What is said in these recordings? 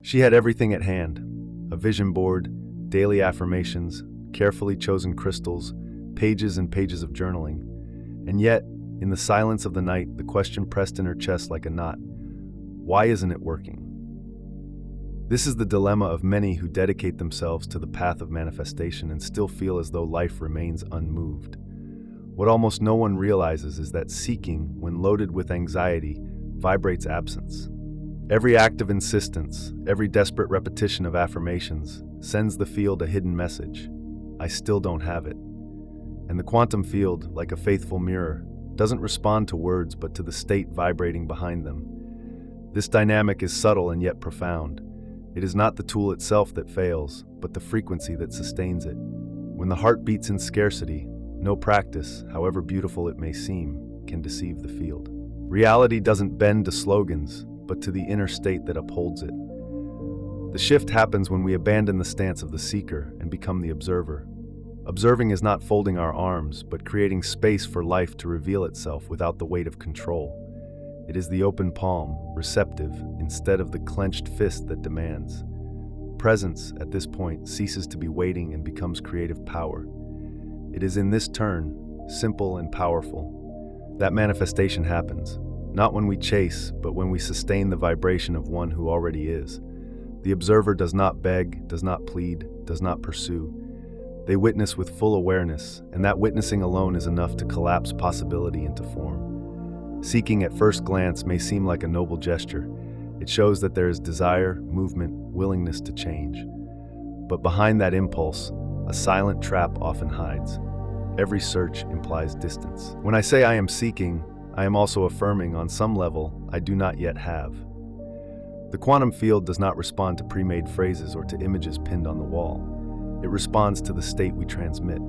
She had everything at hand: a vision board, daily affirmations, carefully chosen crystals, pages and pages of journaling. And yet, in the silence of the night, the question pressed in her chest like a knot: why isn't it working? This is the dilemma of many who dedicate themselves to the path of manifestation and still feel as though life remains unmoved. What almost no one realizes is that seeking, when loaded with anxiety, vibrates absence. Every act of insistence, every desperate repetition of affirmations, sends the field a hidden message: I still don't have it. And the quantum field, like a faithful mirror, doesn't respond to words but to the state vibrating behind them. This dynamic is subtle and yet profound. It is not the tool itself that fails, but the frequency that sustains it. When the heart beats in scarcity, no practice, however beautiful it may seem, can deceive the field. Reality doesn't bend to slogans, but to the inner state that upholds it. The shift happens when we abandon the stance of the seeker and become the observer. Observing is not folding our arms, but creating space for life to reveal itself without the weight of control. It is the open palm, receptive, instead of the clenched fist that demands. Presence, at this point, ceases to be waiting and becomes creative power. It is in this turn, simple and powerful, that manifestation happens. Not when we chase, but when we sustain the vibration of one who already is. The observer does not beg, does not plead, does not pursue. They witness with full awareness, and that witnessing alone is enough to collapse possibility into form. Seeking at first glance may seem like a noble gesture. It shows that there is desire, movement, willingness to change. But behind that impulse, a silent trap often hides. Every search implies distance. When I say I am seeking, I am also affirming on some level I do not yet have. The quantum field does not respond to pre-made phrases or to images pinned on the wall. It responds to the state we transmit.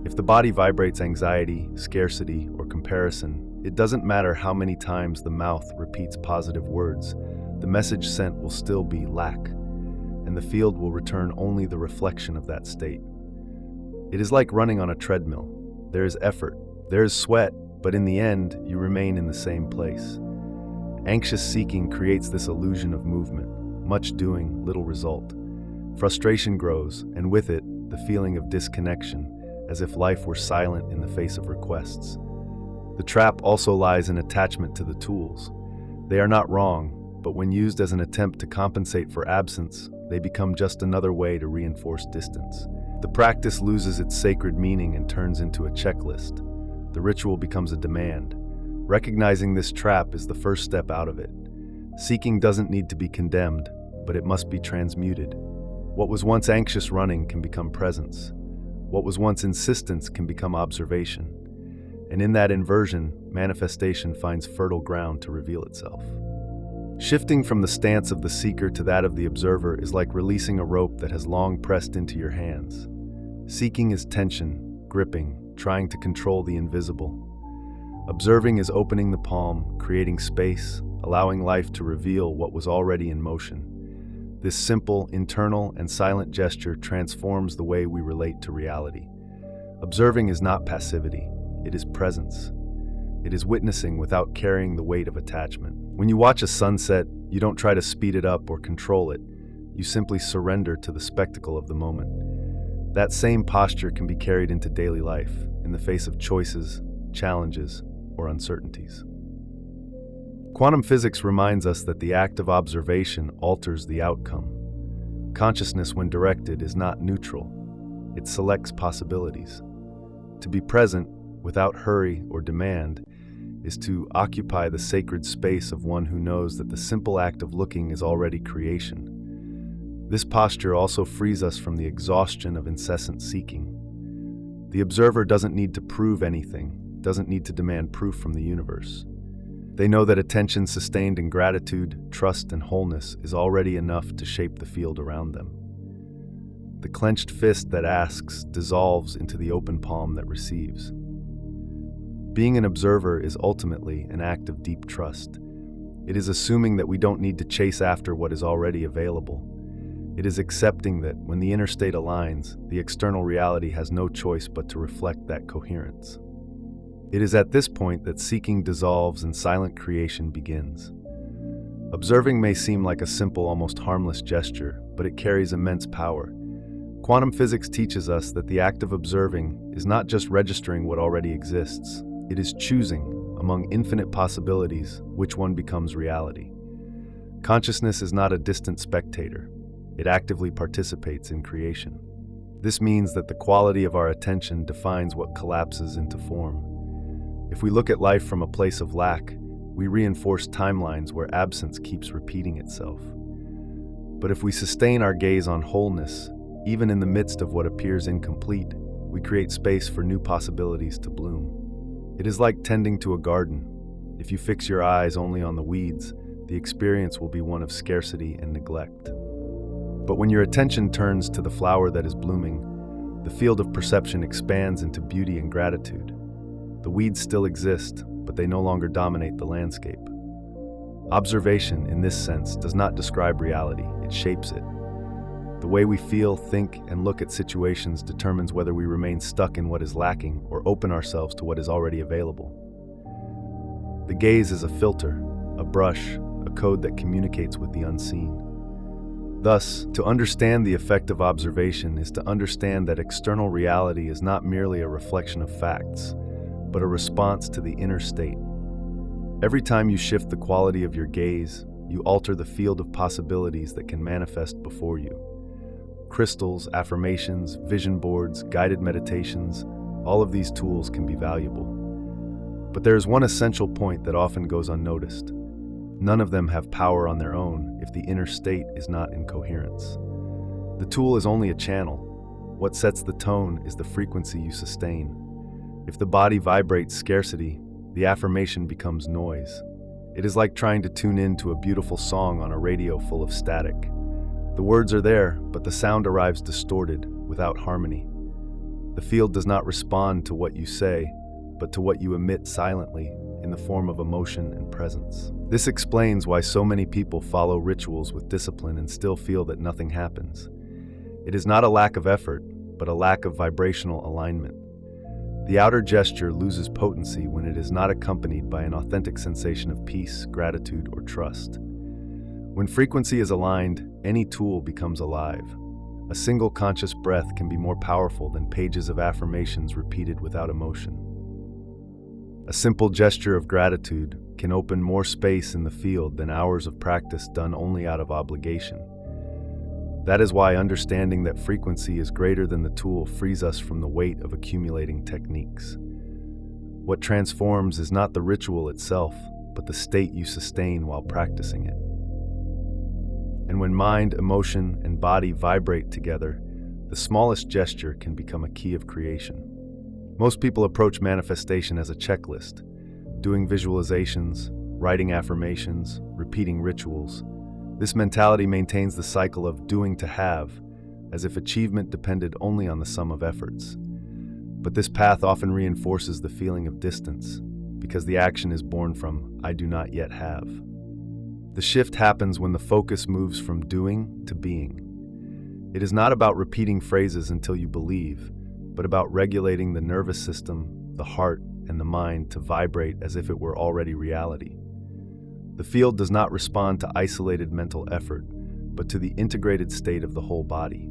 If the body vibrates anxiety, scarcity, or comparison, it doesn't matter how many times the mouth repeats positive words, the message sent will still be lack, and the field will return only the reflection of that state. It is like running on a treadmill. There is effort, there is sweat, but in the end, you remain in the same place. Anxious seeking creates this illusion of movement, much doing, little result. Frustration grows, and with it, the feeling of disconnection, as if life were silent in the face of requests. The trap also lies in attachment to the tools. They are not wrong, but when used as an attempt to compensate for absence, they become just another way to reinforce distance. The practice loses its sacred meaning and turns into a checklist. The ritual becomes a demand. Recognizing this trap is the first step out of it. Seeking doesn't need to be condemned, but it must be transmuted. What was once anxious running can become presence. What was once insistence can become observation. And in that inversion, manifestation finds fertile ground to reveal itself. Shifting from the stance of the seeker to that of the observer is like releasing a rope that has long pressed into your hands. Seeking is tension, gripping, trying to control the invisible. Observing is opening the palm, creating space, allowing life to reveal what was already in motion. This simple, internal, and silent gesture transforms the way we relate to reality. Observing is not passivity. It is presence. It is witnessing without carrying the weight of attachment. When you watch a sunset, you don't try to speed it up or control it. You simply surrender to the spectacle of the moment. That same posture can be carried into daily life, in the face of choices, challenges, or uncertainties. Quantum physics reminds us that the act of observation alters the outcome. Consciousness, when directed, is not neutral. It selects possibilities. To be present, without hurry or demand, is to occupy the sacred space of one who knows that the simple act of looking is already creation. This posture also frees us from the exhaustion of incessant seeking. The observer doesn't need to prove anything, doesn't need to demand proof from the universe. They know that attention sustained in gratitude, trust, and wholeness is already enough to shape the field around them. The clenched fist that asks dissolves into the open palm that receives. Being an observer is ultimately an act of deep trust. It is assuming that we don't need to chase after what is already available. It is accepting that when the inner state aligns, the external reality has no choice but to reflect that coherence. It is at this point that seeking dissolves and silent creation begins. Observing may seem like a simple, almost harmless gesture, but it carries immense power. Quantum physics teaches us that the act of observing is not just registering what already exists, it is choosing, among infinite possibilities, which one becomes reality. Consciousness is not a distant spectator. It actively participates in creation. This means that the quality of our attention defines what collapses into form. If we look at life from a place of lack, we reinforce timelines where absence keeps repeating itself. But if we sustain our gaze on wholeness, even in the midst of what appears incomplete, we create space for new possibilities to bloom. It is like tending to a garden. If you fix your eyes only on the weeds, the experience will be one of scarcity and neglect. But when your attention turns to the flower that is blooming, the field of perception expands into beauty and gratitude. The weeds still exist, but they no longer dominate the landscape. Observation, in this sense, does not describe reality, it shapes it. The way we feel, think, and look at situations determines whether we remain stuck in what is lacking or open ourselves to what is already available. The gaze is a filter, a brush, a code that communicates with the unseen. Thus, to understand the effect of observation is to understand that external reality is not merely a reflection of facts, but a response to the inner state. Every time you shift the quality of your gaze, you alter the field of possibilities that can manifest before you. Crystals, affirmations, vision boards, guided meditations, all of these tools can be valuable. But there is one essential point that often goes unnoticed. None of them have power on their own if the inner state is not in coherence. The tool is only a channel. What sets the tone is the frequency you sustain. If the body vibrates scarcity, the affirmation becomes noise. It is like trying to tune in to a beautiful song on a radio full of static. The words are there, but the sound arrives distorted, without harmony. The field does not respond to what you say, but to what you emit silently in the form of emotion and presence. This explains why so many people follow rituals with discipline and still feel that nothing happens. It is not a lack of effort, but a lack of vibrational alignment. The outer gesture loses potency when it is not accompanied by an authentic sensation of peace, gratitude, or trust. When frequency is aligned, any tool becomes alive. A single conscious breath can be more powerful than pages of affirmations repeated without emotion. A simple gesture of gratitude can open more space in the field than hours of practice done only out of obligation. That is why understanding that frequency is greater than the tool frees us from the weight of accumulating techniques. What transforms is not the ritual itself, but the state you sustain while practicing it. And when mind, emotion, and body vibrate together, the smallest gesture can become a key of creation. Most people approach manifestation as a checklist, doing visualizations, writing affirmations, repeating rituals. This mentality maintains the cycle of doing to have, as if achievement depended only on the sum of efforts. But this path often reinforces the feeling of distance, because the action is born from "I do not yet have." The shift happens when the focus moves from doing to being. It is not about repeating phrases until you believe, but about regulating the nervous system, the heart, and the mind to vibrate as if it were already reality. The field does not respond to isolated mental effort, but to the integrated state of the whole body.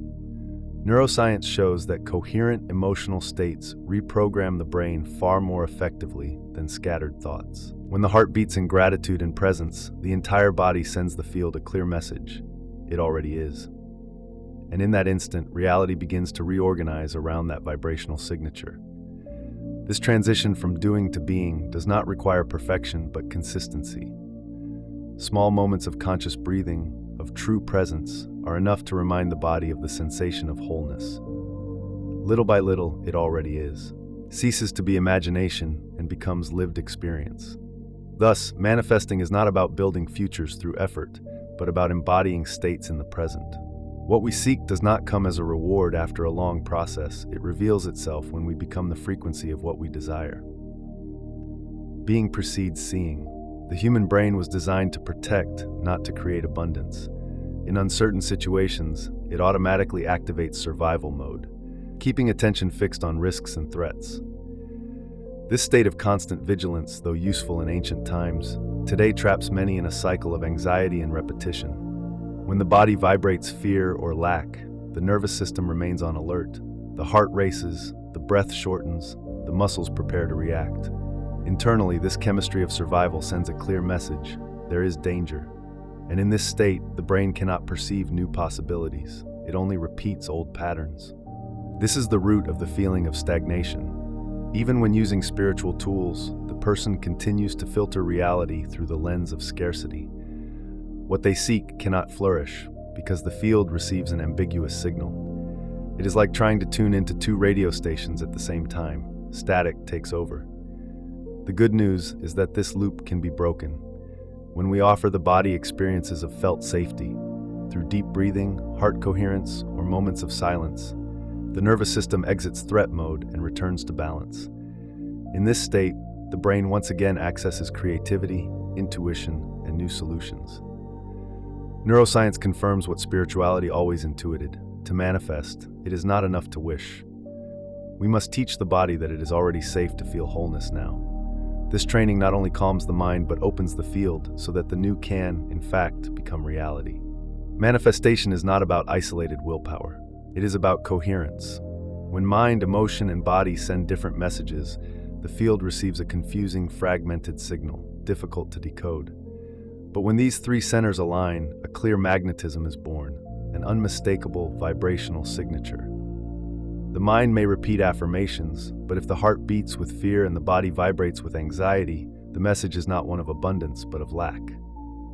Neuroscience shows that coherent emotional states reprogram the brain far more effectively than scattered thoughts. When the heart beats in gratitude and presence, the entire body sends the field a clear message: it already is. And in that instant, reality begins to reorganize around that vibrational signature. This transition from doing to being does not require perfection, but consistency. Small moments of conscious breathing, of true presence, are enough to remind the body of the sensation of wholeness. Little by little, it already is, ceases to be imagination and becomes lived experience. Thus, manifesting is not about building futures through effort, but about embodying states in the present. What we seek does not come as a reward after a long process. It reveals itself when we become the frequency of what we desire. Being precedes seeing. The human brain was designed to protect, not to create abundance. In uncertain situations, it automatically activates survival mode, keeping attention fixed on risks and threats. This state of constant vigilance, though useful in ancient times, today traps many in a cycle of anxiety and repetition. When the body vibrates fear or lack, the nervous system remains on alert. The heart races, the breath shortens, the muscles prepare to react. Internally, this chemistry of survival sends a clear message: there is danger. And in this state, the brain cannot perceive new possibilities. It only repeats old patterns. This is the root of the feeling of stagnation. Even when using spiritual tools, the person continues to filter reality through the lens of scarcity. What they seek cannot flourish because the field receives an ambiguous signal. It is like trying to tune into two radio stations at the same time. Static takes over. The good news is that this loop can be broken. When we offer the body experiences of felt safety, through deep breathing, heart coherence, or moments of silence, the nervous system exits threat mode and returns to balance. In this state, the brain once again accesses creativity, intuition, and new solutions. Neuroscience confirms what spirituality always intuited: to manifest, it is not enough to wish. We must teach the body that it is already safe to feel wholeness now. This training not only calms the mind but opens the field so that the new can, in fact, become reality. Manifestation is not about isolated willpower. It is about coherence. When mind, emotion, and body send different messages, the field receives a confusing, fragmented signal, difficult to decode. But when these three centers align, a clear magnetism is born, an unmistakable vibrational signature. The mind may repeat affirmations, but if the heart beats with fear and the body vibrates with anxiety, the message is not one of abundance, but of lack.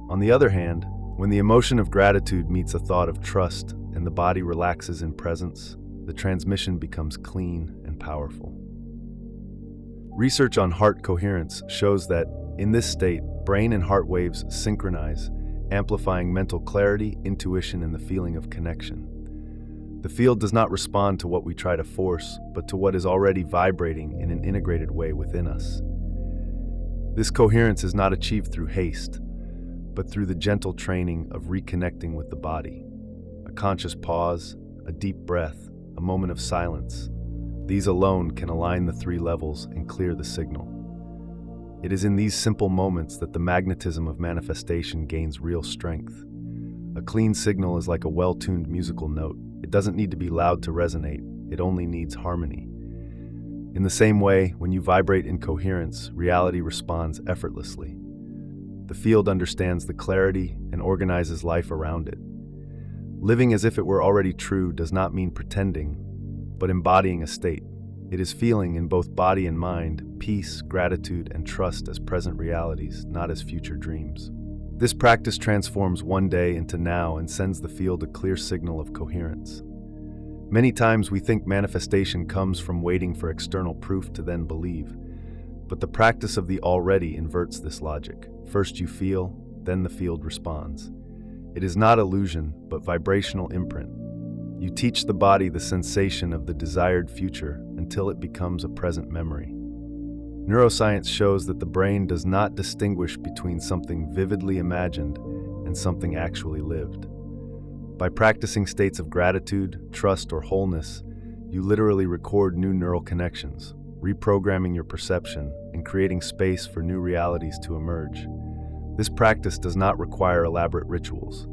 On the other hand, when the emotion of gratitude meets a thought of trust and the body relaxes in presence, the transmission becomes clean and powerful. Research on heart coherence shows that, in this state, brain and heart waves synchronize, amplifying mental clarity, intuition, and the feeling of connection. The field does not respond to what we try to force, but to what is already vibrating in an integrated way within us. This coherence is not achieved through haste, but through the gentle training of reconnecting with the body. A conscious pause, a deep breath, a moment of silence. These alone can align the three levels and clear the signal. It is in these simple moments that the magnetism of manifestation gains real strength. A clean signal is like a well-tuned musical note. It doesn't need to be loud to resonate, it only needs harmony. In the same way, when you vibrate in coherence, reality responds effortlessly. The field understands the clarity and organizes life around it. Living as if it were already true does not mean pretending, but embodying a state. It is feeling in both body and mind peace, gratitude, and trust as present realities, not as future dreams. This practice transforms one day into now and sends the field a clear signal of coherence. Many times we think manifestation comes from waiting for external proof to then believe, but the practice of the already inverts this logic. First you feel, then the field responds. It is not illusion, but vibrational imprint. You teach the body the sensation of the desired future until it becomes a present memory. Neuroscience shows that the brain does not distinguish between something vividly imagined and something actually lived. By practicing states of gratitude, trust, or wholeness, you literally record new neural connections, reprogramming your perception and creating space for new realities to emerge. This practice does not require elaborate rituals.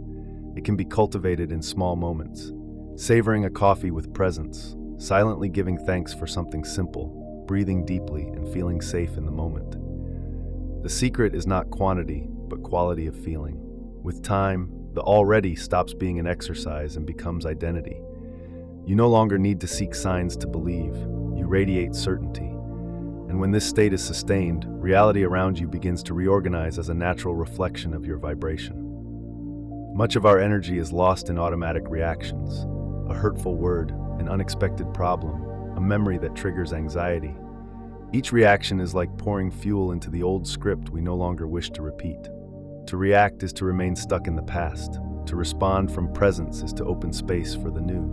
It can be cultivated in small moments, savoring a coffee with presence, silently giving thanks for something simple, breathing deeply and feeling safe in the moment. The secret is not quantity, but quality of feeling. With time, the already stops being an exercise and becomes identity. You no longer need to seek signs to believe. You radiate certainty. And when this state is sustained, reality around you begins to reorganize as a natural reflection of your vibration. Much of our energy is lost in automatic reactions. A hurtful word, an unexpected problem, a memory that triggers anxiety. Each reaction is like pouring fuel into the old script we no longer wish to repeat. To react is to remain stuck in the past. To respond from presence is to open space for the new.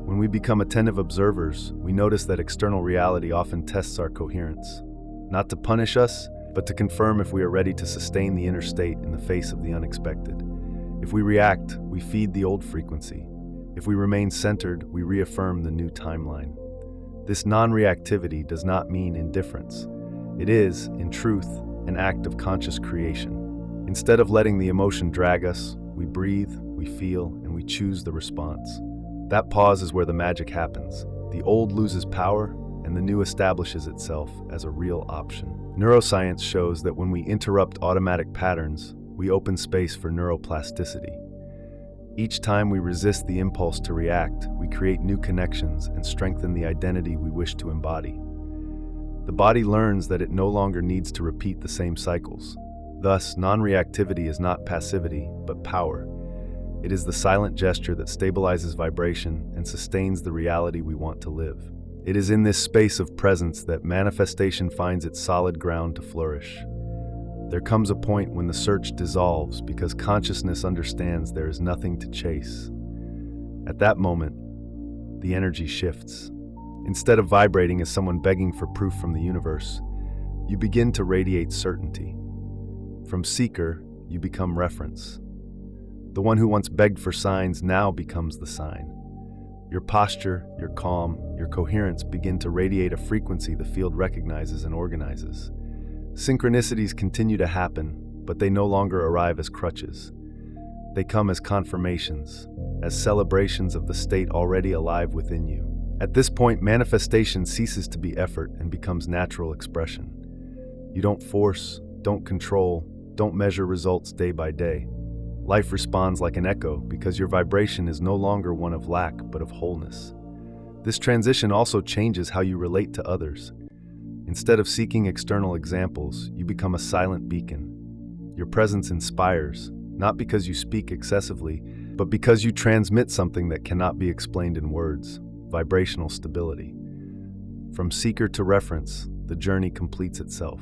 When we become attentive observers, we notice that external reality often tests our coherence. Not to punish us, but to confirm if we are ready to sustain the inner state in the face of the unexpected. If we react, we feed the old frequency. If we remain centered, we reaffirm the new timeline. This non-reactivity does not mean indifference. It is, in truth, an act of conscious creation. Instead of letting the emotion drag us, we breathe, we feel, and we choose the response. That pause is where the magic happens. The old loses power, and the new establishes itself as a real option. Neuroscience shows that when we interrupt automatic patterns, we open space for neuroplasticity. Each time we resist the impulse to react, we create new connections and strengthen the identity we wish to embody. The body learns that it no longer needs to repeat the same cycles. Thus, non-reactivity is not passivity, but power. It is the silent gesture that stabilizes vibration and sustains the reality we want to live. It is in this space of presence that manifestation finds its solid ground to flourish. There comes a point when the search dissolves because consciousness understands there is nothing to chase. At that moment, the energy shifts. Instead of vibrating as someone begging for proof from the universe, you begin to radiate certainty. From seeker, you become reference. The one who once begged for signs now becomes the sign. Your posture, your calm, your coherence begin to radiate a frequency the field recognizes and organizes. Synchronicities continue to happen, but they no longer arrive as crutches. They come as confirmations, as celebrations of the state already alive within you. At this point, manifestation ceases to be effort and becomes natural expression. You don't force, don't control, don't measure results day by day. Life responds like an echo because your vibration is no longer one of lack but of wholeness. This transition also changes how you relate to others. Instead of seeking external examples, you become a silent beacon. Your presence inspires, not because you speak excessively, but because you transmit something that cannot be explained in words: vibrational stability. From seeker to reference, the journey completes itself.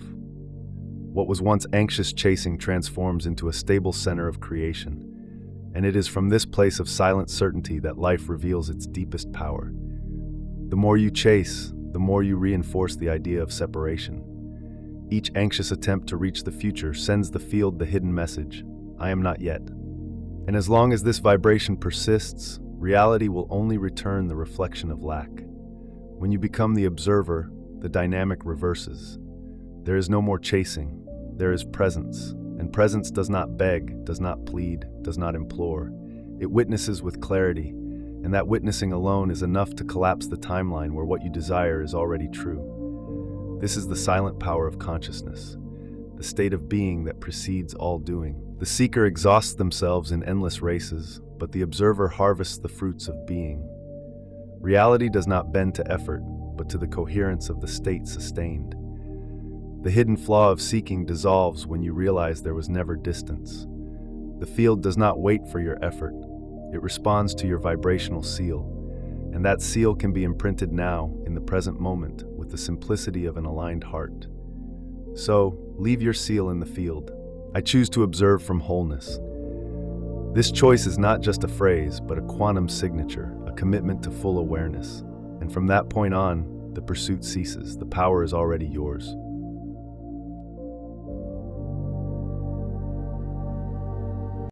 What was once anxious chasing transforms into a stable center of creation, and it is from this place of silent certainty that life reveals its deepest power. The more you chase, the more you reinforce the idea of separation. Each anxious attempt to reach the future sends the field the hidden message, "I am not yet." And as long as this vibration persists, reality will only return the reflection of lack. When you become the observer, the dynamic reverses. There is no more chasing, there is presence, and presence does not beg, does not plead, does not implore. It witnesses with clarity, and that witnessing alone is enough to collapse the timeline where what you desire is already true. This is the silent power of consciousness, the state of being that precedes all doing. The seeker exhausts themselves in endless races, but the observer harvests the fruits of being. Reality does not bend to effort, but to the coherence of the state sustained. The hidden flaw of seeking dissolves when you realize there was never distance. The field does not wait for your effort. It responds to your vibrational seal, and that seal can be imprinted now, in the present moment, with the simplicity of an aligned heart. So, leave your seal in the field. I choose to observe from wholeness. This choice is not just a phrase, but a quantum signature, a commitment to full awareness. And from that point on, the pursuit ceases. The power is already yours.